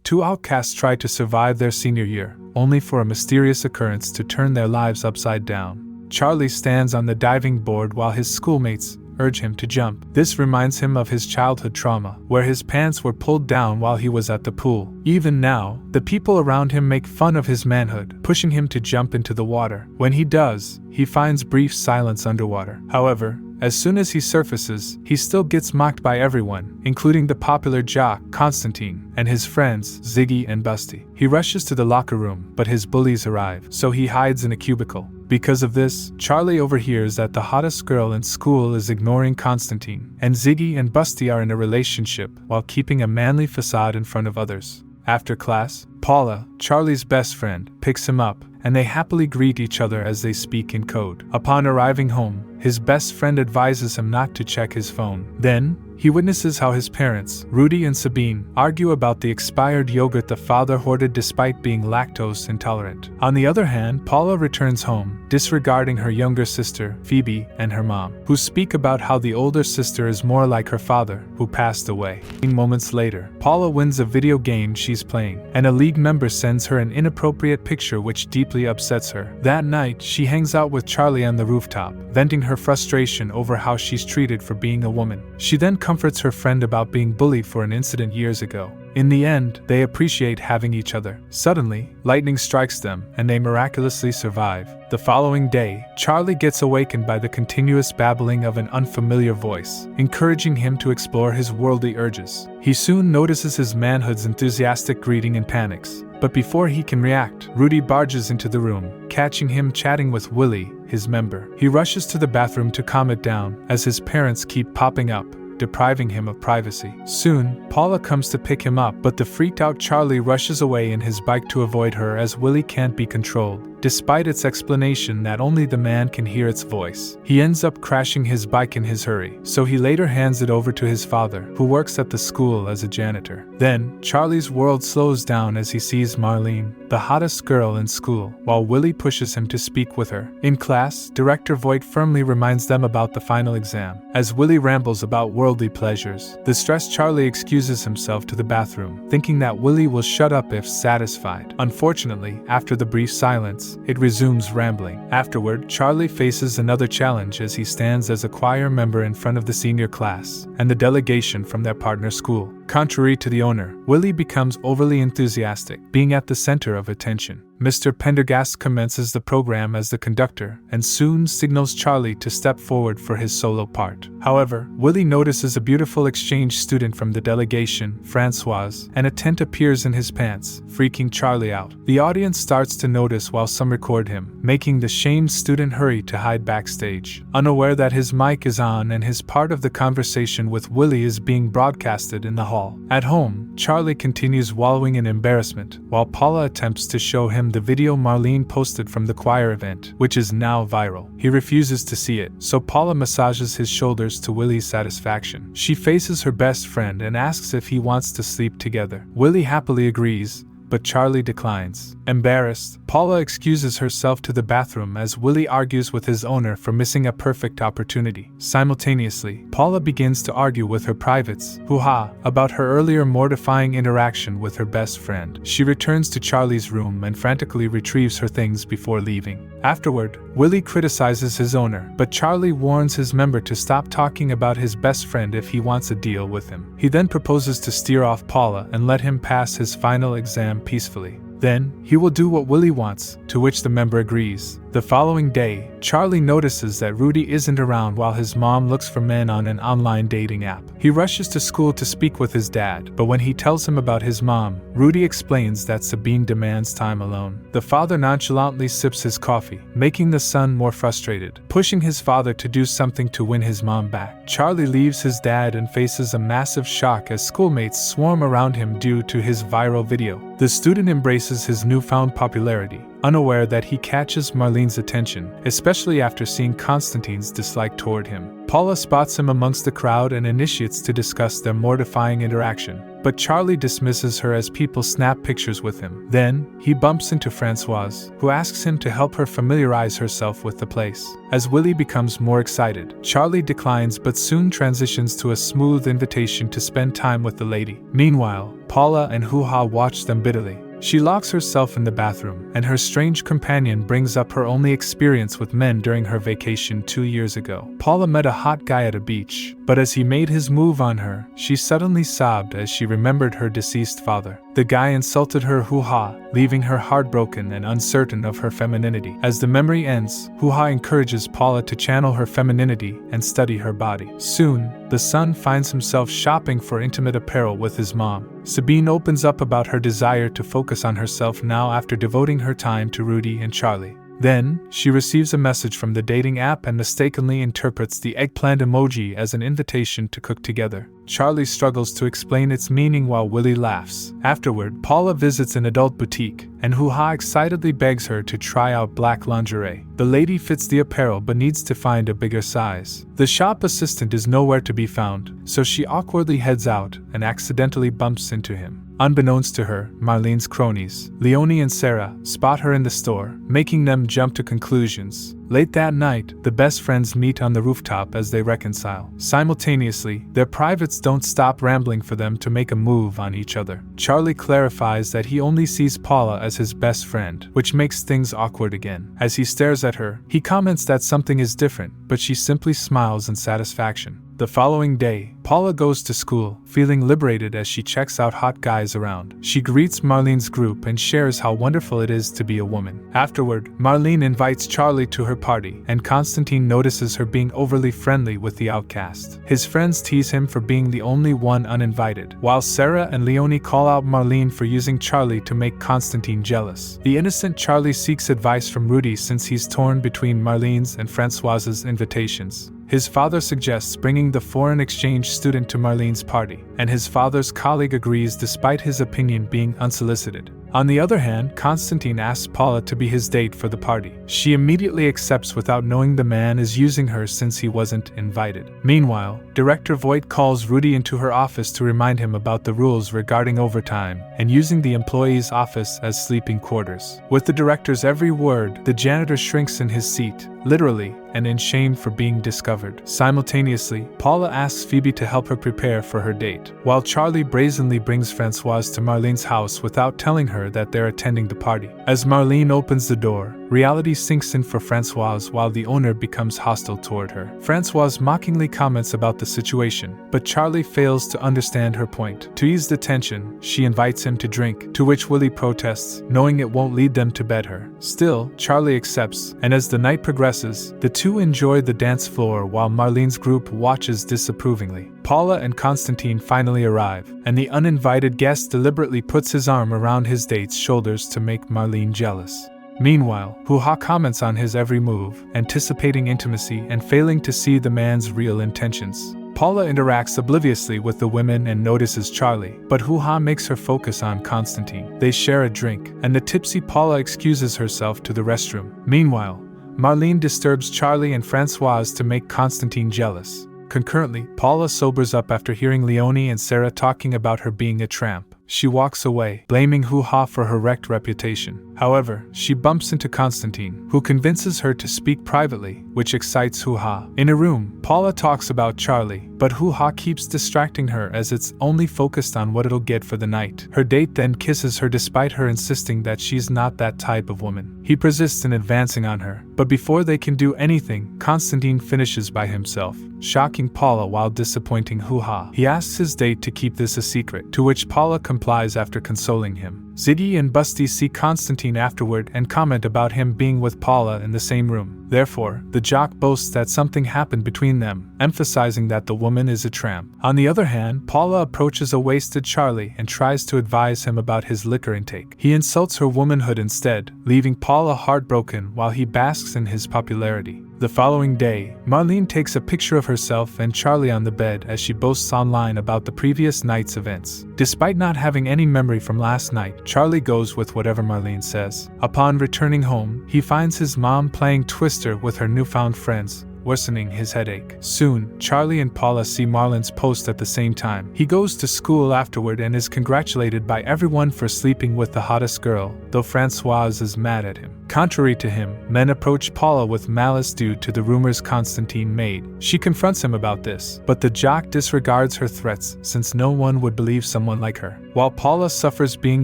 two outcasts try to survive their senior year, only for a mysterious occurrence to turn their lives upside down. Charlie stands on the diving board while his schoolmates urge him to jump. This reminds him of his childhood trauma, where his pants were pulled down while he was at the pool. Even now, the people around him make fun of his manhood, pushing him to jump into the water. When he does, he finds brief silence underwater. However, as soon as he surfaces, he still gets mocked by everyone, including the popular jock Constantine and his friends Ziggy and Busty. He rushes to the locker room, but his bullies arrive, so he hides in a cubicle. Because of this, Charlie overhears that the hottest girl in school is ignoring Constantine, and Ziggy and Busty are in a relationship while keeping a manly facade in front of others. After class, Paula, Charlie's best friend, picks him up, and they happily greet each other as they speak in code. Upon arriving home, his best friend advises him not to check his phone. Then, he witnesses how his parents, Rudy and Sabine, argue about the expired yogurt the father hoarded despite being lactose intolerant. On the other hand, Paula returns home, disregarding her younger sister, Phoebe, and her mom, who speak about how the older sister is more like her father, who passed away. Moments later, Paula wins a video game she's playing, and a league member sends her an inappropriate picture which deeply upsets her. That night, she hangs out with Charlie on the rooftop, venting her frustration over how she's treated for being a woman. She then comforts her friend about being bullied for an incident years ago. In the end, they appreciate having each other. Suddenly, lightning strikes them, and they miraculously survive. The following day, Charlie gets awakened by the continuous babbling of an unfamiliar voice, encouraging him to explore his worldly urges. He soon notices his manhood's enthusiastic greeting and panics. But before he can react, Rudy barges into the room, catching him chatting with Willie, his member. He rushes to the bathroom to calm it down, as his parents keep popping up, depriving him of privacy. Soon, Paula comes to pick him up, but the freaked-out Charlie rushes away in his bike to avoid her as Willie can't be controlled. Despite its explanation that only the man can hear its voice, he ends up crashing his bike in his hurry, so he later hands it over to his father, who works at the school as a janitor. Then, Charlie's world slows down as he sees Marlene, the hottest girl in school, while Willie pushes him to speak with her. In class, Director Voight firmly reminds them about the final exam. As Willie rambles about worldly pleasures, the stressed Charlie excuses himself to the bathroom, thinking that Willie will shut up if satisfied. Unfortunately, after the brief silence, it resumes rambling. Afterward, Charlie faces another challenge as he stands as a choir member in front of the senior class and the delegation from their partner school. Contrary to the owner, Willie becomes overly enthusiastic, being at the center of attention. Mr. Pendergast commences the program as the conductor and soon signals Charlie to step forward for his solo part. However, Willie notices a beautiful exchange student from the delegation, Francoise, and a tent appears in his pants, freaking Charlie out. The audience starts to notice while some record him, making the shamed student hurry to hide backstage, unaware that his mic is on and his part of the conversation with Willie is being broadcasted in the hall. At home, Charlie continues wallowing in embarrassment, while Paula attempts to show him the video Marlene posted from the choir event, which is now viral. He refuses to see it, so Paula massages his shoulders to Willie's satisfaction. She faces her best friend and asks if he wants to sleep together. Willie happily agrees, but Charlie declines. Embarrassed, Paula excuses herself to the bathroom as Willie argues with his owner for missing a perfect opportunity. Simultaneously, Paula begins to argue with her privates, hoo-ha, about her earlier mortifying interaction with her best friend. She returns to Charlie's room and frantically retrieves her things before leaving. Afterward, Willie criticizes his owner, but Charlie warns his member to stop talking about his best friend if he wants a deal with him. He then proposes to steer off Paula and let him pass his final exam peacefully. Then, he will do what Willie wants, to which the member agrees. The following day, Charlie notices that Rudy isn't around while his mom looks for men on an online dating app. He rushes to school to speak with his dad, but when he tells him about his mom, Rudy explains that Sabine demands time alone. The father nonchalantly sips his coffee, making the son more frustrated, pushing his father to do something to win his mom back. Charlie leaves his dad and faces a massive shock as schoolmates swarm around him due to his viral video. The student embraces his newfound popularity, unaware that he catches Marlene's attention, especially after seeing Constantine's dislike toward him. Paula spots him amongst the crowd and initiates to discuss their mortifying interaction. but Charlie dismisses her as people snap pictures with him. Then, he bumps into Francoise, who asks him to help her familiarize herself with the place. As Willie becomes more excited, Charlie declines but soon transitions to a smooth invitation to spend time with the lady. Meanwhile, Paula and Hoo-ha watch them bitterly. She locks herself in the bathroom, and her strange companion brings up her only experience with men during her vacation 2 years ago. Paula met a hot guy at a beach, but as he made his move on her, she suddenly sobbed as she remembered her deceased father. The guy insulted her Hoo-ha, leaving her heartbroken and uncertain of her femininity. As the memory ends, Hoo-ha encourages Paula to channel her femininity and study her body. Soon, the son finds himself shopping for intimate apparel with his mom. Sabine opens up about her desire to focus on herself now after devoting her time to Rudy and Charlie. Then, she receives a message from the dating app and mistakenly interprets the eggplant emoji as an invitation to cook together. Charlie struggles to explain its meaning while Willie laughs. Afterward, Paula visits an adult boutique, and Hoo-ha excitedly begs her to try out black lingerie. The lady fits the apparel but needs to find a bigger size. The shop assistant is nowhere to be found, so she awkwardly heads out and accidentally bumps into him. Unbeknownst to her, Marlene's cronies, Leonie and Sarah, spot her in the store, making them jump to conclusions. Late that night, the best friends meet on the rooftop as they reconcile. Simultaneously, their privates don't stop rambling for them to make a move on each other. Charlie clarifies that he only sees Paula as his best friend, which makes things awkward again. As he stares at her, he comments that something is different, but she simply smiles in satisfaction. The following day, Paula goes to school, feeling liberated as she checks out hot guys around. She greets Marlene's group and shares how wonderful it is to be a woman. Afterward, Marlene invites Charlie to her party, and Constantine notices her being overly friendly with the outcast. His friends tease him for being the only one uninvited, while Sarah and Leonie call out Marlene for using Charlie to make Constantine jealous. The innocent Charlie seeks advice from Rudy since he's torn between Marlene's and Francoise's invitations. His father suggests bringing the foreign exchange student to Marlene's party, and his father's colleague agrees despite his opinion being unsolicited. On the other hand, Constantine asks Paula to be his date for the party. She immediately accepts without knowing the man is using her since he wasn't invited. Meanwhile, Director Voight calls Rudy into her office to remind him about the rules regarding overtime and using the employee's office as sleeping quarters. With the director's every word, the janitor shrinks in his seat, literally, and in shame for being discovered. Simultaneously, Paula asks Phoebe to help her prepare for her date, while Charlie brazenly brings Francoise to Marlene's house without telling her that they're attending the party. As Marlene opens the door, reality sinks in for Francoise while the owner becomes hostile toward her. Francoise mockingly comments about the situation, but Charlie fails to understand her point. To ease the tension, she invites him to drink, to which Willie protests, knowing it won't lead them to bed her. Still, Charlie accepts, and as the night progresses, the two enjoy the dance floor while Marlene's group watches disapprovingly. Paula and Constantine finally arrive, and the uninvited guest deliberately puts his arm around his date's shoulders to make Marlene jealous. Meanwhile, Hoo-ha comments on his every move, anticipating intimacy and failing to see the man's real intentions. Paula interacts obliviously with the women and notices Charlie, but Hoo-ha makes her focus on Constantine. They share a drink, and the tipsy Paula excuses herself to the restroom. Meanwhile, Marlene disturbs Charlie and Francoise to make Constantine jealous. Concurrently, Paula sobers up after hearing Leonie and Sarah talking about her being a tramp. She walks away, blaming Hoo-ha for her wrecked reputation. However, she bumps into Constantine, who convinces her to speak privately, which excites Hoo-ha. In a room, Paula talks about Charlie, but Hoo-ha keeps distracting her as it's only focused on what it'll get for the night. Her date then kisses her despite her insisting that she's not that type of woman. He persists in advancing on her, but before they can do anything, Constantine finishes by himself, shocking Paula while disappointing Hoo-ha. He asks his date to keep this a secret, to which Paula complies after consoling him. Ziggy and Busty see Constantine afterward and comment about him being with Paula in the same room. Therefore, the jock boasts that something happened between them, emphasizing that the woman is a tramp. On the other hand, Paula approaches a wasted Charlie and tries to advise him about his liquor intake. He insults her womanhood instead, leaving Paula heartbroken while he basks in his popularity. The following day, Marlene takes a picture of herself and Charlie on the bed as she boasts online about the previous night's events. Despite not having any memory from last night, Charlie goes with whatever Marlene says. Upon returning home, he finds his mom playing Twister with her newfound friends, worsening his headache. Soon, Charlie and Paula see Marlin's post at the same time. He goes to school afterward and is congratulated by everyone for sleeping with the hottest girl, though Francoise is mad at him. Contrary to him, men approach Paula with malice due to the rumors Constantine made. She confronts him about this, but the jock disregards her threats since no one would believe someone like her. While Paula suffers being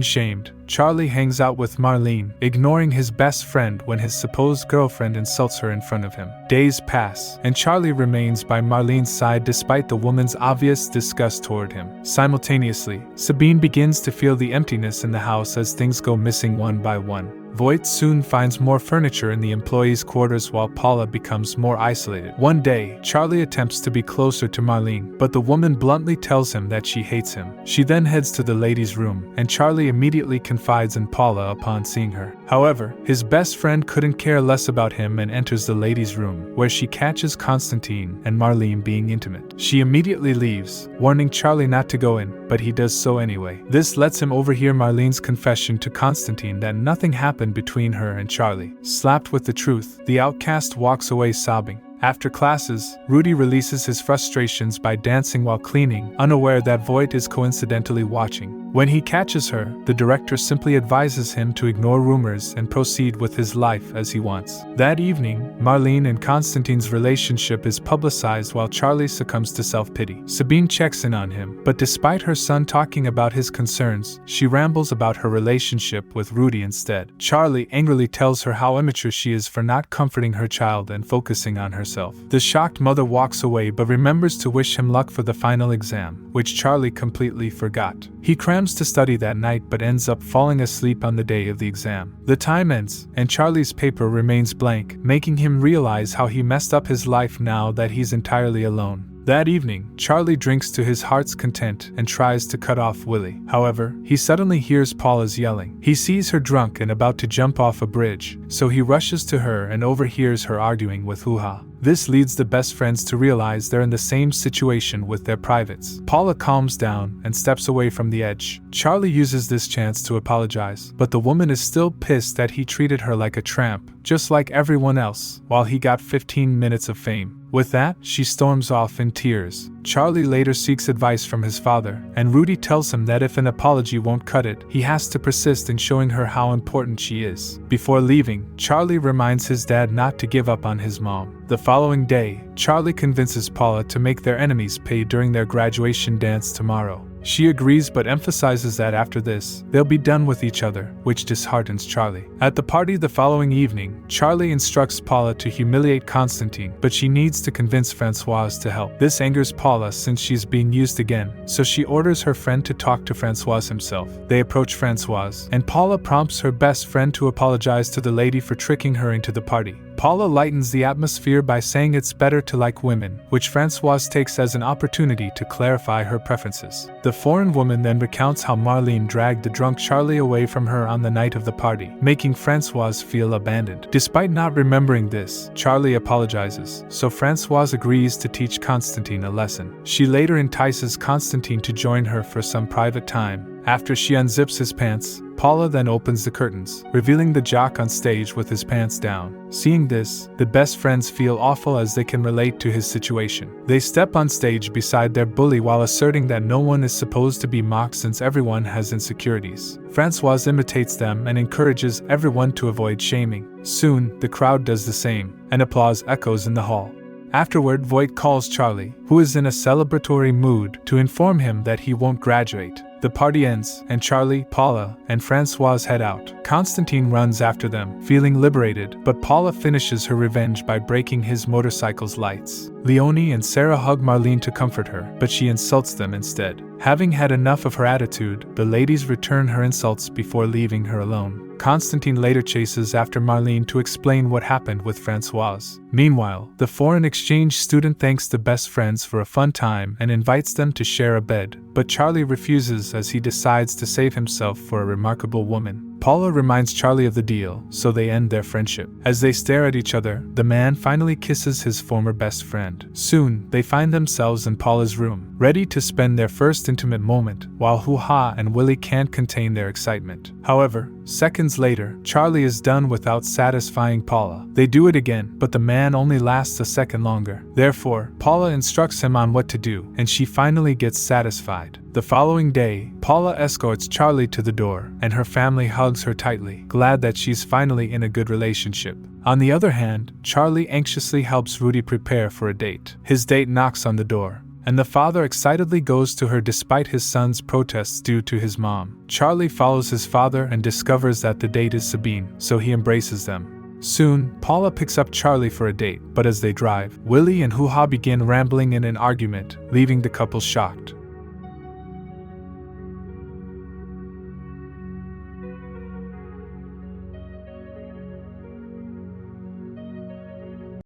shamed, Charlie hangs out with Marlene, ignoring his best friend when his supposed girlfriend insults her in front of him. Days pass, and Charlie remains by Marlene's side despite the woman's obvious disgust toward him. Simultaneously, Sabine begins to feel the emptiness in the house as things go missing one by one. Voight soon finds more furniture in the employees' quarters while Paula becomes more isolated. One day, Charlie attempts to be closer to Marlene, but the woman bluntly tells him that she hates him. She then heads to the ladies' room, and Charlie immediately confides in Paula upon seeing her. However, his best friend couldn't care less about him and enters the ladies' room, where she catches Constantine and Marlene being intimate. She immediately leaves, warning Charlie not to go in, but he does so anyway. This lets him overhear Marlene's confession to Constantine that nothing happened between her and Charlie. Slapped with the truth, the outcast walks away sobbing. After classes, Rudy releases his frustrations by dancing while cleaning, unaware that Voight is coincidentally watching. When he catches her, the director simply advises him to ignore rumors and proceed with his life as he wants. That evening, Marlene and Constantine's relationship is publicized while Charlie succumbs to self-pity. Sabine checks in on him, but despite her son talking about his concerns, she rambles about her relationship with Rudy instead. Charlie angrily tells her how immature she is for not comforting her child and focusing on herself. The shocked mother walks away but remembers to wish him luck for the final exam, which Charlie completely forgot. He crams to study that night but ends up falling asleep on the day of the exam. The time ends, and Charlie's paper remains blank, making him realize how he messed up his life now that he's entirely alone. That evening, Charlie drinks to his heart's content and tries to cut off Willie. However, he suddenly hears Paula's yelling. He sees her drunk and about to jump off a bridge, so he rushes to her and overhears her arguing with Hoo-Ha. This leads the best friends to realize they're in the same situation with their privates. Paula calms down and steps away from the edge. Charlie uses this chance to apologize, but the woman is still pissed that he treated her like a tramp, just like everyone else, while he got 15 minutes of fame. With that, she storms off in tears. Charlie later seeks advice from his father, and Rudy tells him that if an apology won't cut it, he has to persist in showing her how important she is. Before leaving, Charlie reminds his dad not to give up on his mom. The following day, Charlie convinces Paula to make their enemies pay during their graduation dance tomorrow. She agrees but emphasizes that after this, they'll be done with each other, which disheartens Charlie. At the party the following evening, Charlie instructs Paula to humiliate Constantine, but she needs to convince Francoise to help. This angers Paula since she's being used again, so she orders her friend to talk to Francoise himself. They approach Francoise, and Paula prompts her best friend to apologize to the lady for tricking her into the party. Paula lightens the atmosphere by saying it's better to like women, which Francoise takes as an opportunity to clarify her preferences. The foreign woman then recounts how Marlene dragged the drunk Charlie away from her on the night of the party, making Francoise feel abandoned. Despite not remembering this, Charlie apologizes, so Francoise agrees to teach Constantine a lesson. She later entices Constantine to join her for some private time. After she unzips his pants, Paula then opens the curtains, revealing the jock on stage with his pants down. Seeing this, the best friends feel awful as they can relate to his situation. They step on stage beside their bully while asserting that no one is supposed to be mocked since everyone has insecurities. Francoise imitates them and encourages everyone to avoid shaming. Soon, the crowd does the same, and applause echoes in the hall. Afterward, Voight calls Charlie, who is in a celebratory mood, to inform him that he won't graduate. The party ends, and Charlie, Paula, and Francoise head out. Constantine runs after them, feeling liberated, but Paula finishes her revenge by breaking his motorcycle's lights. Leonie and Sarah hug Marlene to comfort her, but she insults them instead. Having had enough of her attitude, the ladies return her insults before leaving her alone. Constantine later chases after Marlene to explain what happened with Francoise. Meanwhile, the foreign exchange student thanks the best friends for a fun time and invites them to share a bed, but Charlie refuses as he decides to save himself for a remarkable woman. Paula reminds Charlie of the deal, so they end their friendship. As they stare at each other, the man finally kisses his former best friend. Soon, they find themselves in Paula's room, ready to spend their first intimate moment, while Hoo-ha and Willie can't contain their excitement. However, seconds later, Charlie is done without satisfying Paula. They do it again, but the man only lasts a second longer. Therefore, Paula instructs him on what to do, and she finally gets satisfied. The following day, Paula escorts Charlie to the door, and her family hugs her tightly, glad that she's finally in a good relationship. On the other hand, Charlie anxiously helps Rudy prepare for a date. His date knocks on the door, and the father excitedly goes to her despite his son's protests due to his mom. Charlie follows his father and discovers that the date is Sabine, so he embraces them. Soon, Paula picks up Charlie for a date, but as they drive, Willie and Hoo-ha begin rambling in an argument, leaving the couple shocked.